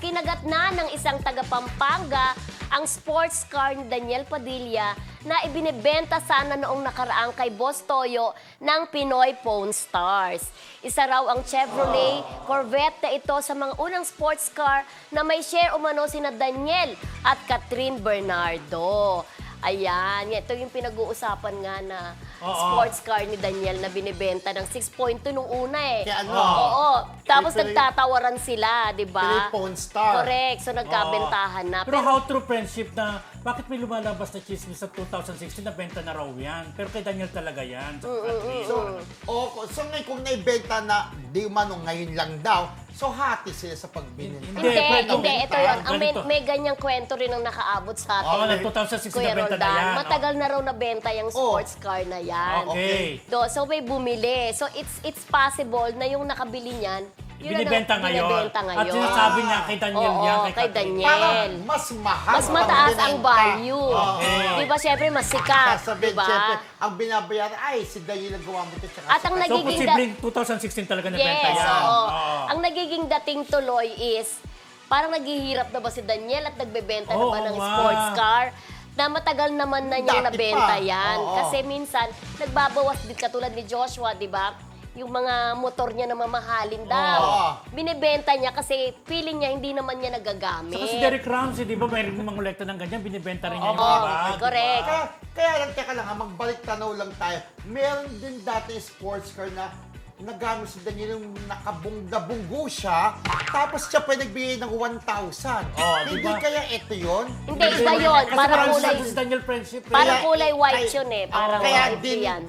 kinagat na ng isang taga-Pampanga ang sports car ni Daniel Padilla na ibinebenta sana noong nakaraang kay Boss Toyo ng Pinoy Pawn Stars. Isa raw ang Chevrolet Corvette na ito sa mga unang sports car na may share umano sina Daniel at Catherine Bernardo. Ayan, ito yung pinag-uusapan nga na sports car ni Daniel na binibenta ng 6.2 nung una eh. Kaya ano? Oo. Tapos Pinoy- nagtatawaran sila, di ba? Pinoy Pawn Star. Correct. So nagkabentahan na. Pero how true friendship na, bakit may lumalabas na chismis sa 2016 na benta na raw yan? Pero kay Daniel talaga yan. Sa Catherine. So ngayon kung naibenta na di umano ngayon lang daw, so hati sila sa pagbili. Hindi, Hindi, pwede hindi. benta. Ito yun. Ang Ganito. may ganyang kwento rin ang nakaabot sa atin. Oo, na 2016 Kuya na benta na Roldan. yan. Matagal na raw nabenta yung sports car na yan. Okay. So may bumili. So it's possible na yung nakabili niyan, yun ang Binibenta ngayon. binibenta At ngayon. sinasabi niya kay Daniel Oo, yan, kay Catherine. Daniel. Parang mas mahal. Mas mataas ang binenta. value. Okay. Di ba, syempre, mas sikat. Sasabihin, Di ba? syempre, ang binabayaran, ay, si Daniel ang gawa mo ito. Tsaka At ang So, nagiging posibleng 2016 talaga nabenta Yes, yan. oo. Oo. Ang nagiging dating tuloy is, parang naghihirap na ba si Daniel at nagbebenta na ba Oo ng nga. sports car? Na matagal naman na niyang Dati nabenta pa. yan. Oo. Kasi minsan, nagbabawas din katulad ni Joshua, di ba? Yung mga motor niya na mamahalin daw. Oo. Binibenta niya kasi feeling niya hindi naman niya nagagamit. Saka si Derek Ramsey, di ba, mayroong mangolekta ng ganyan, binibenta rin niya yung Oo, iba. correct. Kaya lang, teka lang, magbalik tanaw lang tayo. Meron din dati sports car na nagamit si Daniel yung nakabungga-bunggo siya, tapos siya pa nagbigay ng 1,000. Hindi diba? kaya ito yun? Hindi, iba yun. Kasi Parang parang kulay, si Daniel Friendship. parang Kaya- kulay white kaya- yun eh. Parang kaya white din, yan.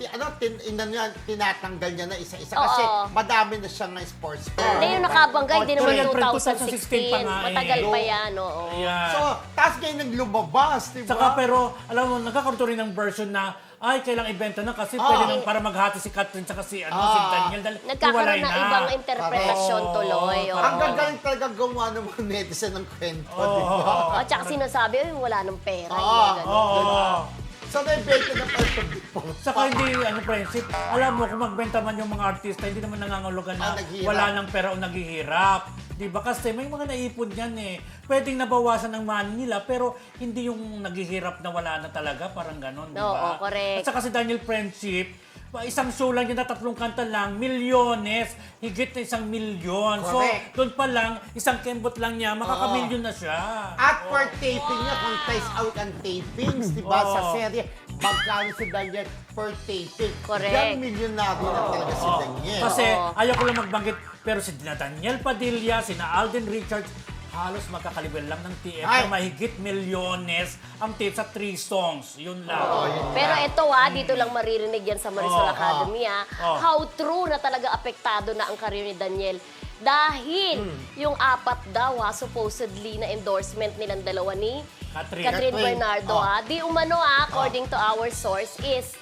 tinatanggal niya na isa-isa. Oo. Kasi madami na siyang na sports car. Hindi yung nakabangga, hindi Pero naman yan, pre, 2016. 2016 pa nga eh. Matagal pa yan, oo. Ayan. So, tapos ngayon nang lumabas, di ba? Saka pero, alam mo, nagkakaroon rin ng version na, ay, kailang ibenta na kasi pwede nang para maghati si Catherine tsaka si, si Daniel. Dahil Nagkakaroon hiwalay ng ibang interpretasyon Oo, tuloy. oo. Ang gagaling talaga gumawa ng mga netizen ng kwento, di ba? At saka sinasabi, ay, wala nang pera. Oo, yung ganun. Oo. So, naibenta na pala ito before. Saka hindi, friendship, alam mo, kung magbenta man yung mga artista, hindi naman nangangulugan na naghihirap. wala ng pera o naghihirap. Di ba? Kasi may mga naipon yan eh. Pwedeng nabawasan ng money nila, pero hindi yung naghihirap na wala na talaga, parang ganon, di Oo, ba? correct. At saka si Daniel Friendship, isang show lang yun na 3 kanta lang, milyones, higit na 1 milyon. So, Correct. doon pa lang, isang kembot lang niya, makakamilyon na siya. At for taping niya, kung ties out ang tapings, di ba, sa Oo. serye, magkano si Daniel per taping. Correct. Yan, milyonaryo na talaga si Daniel. Kasi Oo. ayaw ko lang magbanggit, pero si Daniel Padilla, si Alden Richards, halos magkakalibel lang ng TF Ay. na mahigit milyones ang tape sa 3 songs. Yun lang. Pero ito dito lang maririnig yan sa Marisol Oo, Academy how true na talaga apektado na ang career ni Daniel. Dahil yung 4 daw supposedly na endorsement nilang dalawa ni Catherine Bernardo Di umano according to our source is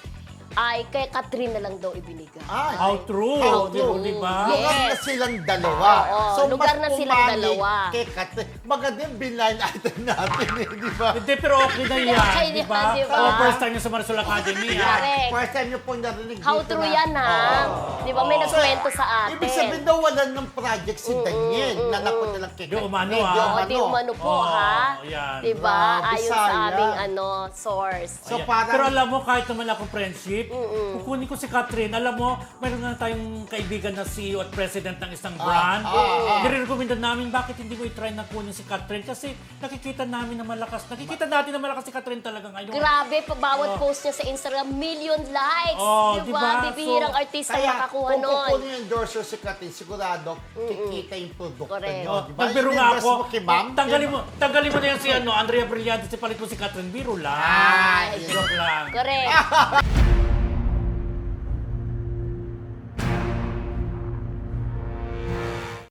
ay kay Catherine na lang daw ibinigay. Ay, How true, How di true. ba? Yes. lugar na silang dalawa. Oo, lugar na silang pumanig dalawa. Kay Catherine. Maganda yung binline item natin, eh, di ba? Hindi, pero okay na yan, Okay di ba? yan, di ba? Oh, first time niya sa Marisol Academy. Correct. First time niyo pong narinig How dito true na- yan Di ba may nagkwento sa atin? Ibig sabihin daw wala ng project si Daniel na napunta lang kay Di umano, Catherine. Di umano po Oo, yan. Di ba? Grabe, Ayon sa sayang. aming source. So, Ayan. parang- Pero alam mo, kahit naman ako friendship, kukunin ko si Catherine. Alam mo, mayroon nga tayong kaibigan na CEO at president ng isang brand. Nire-recommenda namin, bakit hindi mo i-try na kunin si Catherine? Kasi nakikita natin na malakas si Catherine talaga ngayon. Grabe, bawat post niya sa Instagram, million likes. Oh, Di diba? ba? Bibihirang So, artista Kaya, makakuha kung nun. kukunin yung endorser si Catherine, sigurado, kikita yung produkto Correct. niyo. Oh, Di ba? nagbiro nga In-endorse ako. mo kay ma'am, Tanggalin mo na yan si Andrea Brillante, si palit mo si Catherine. Biro lang. Ay, Joke lang. Correct.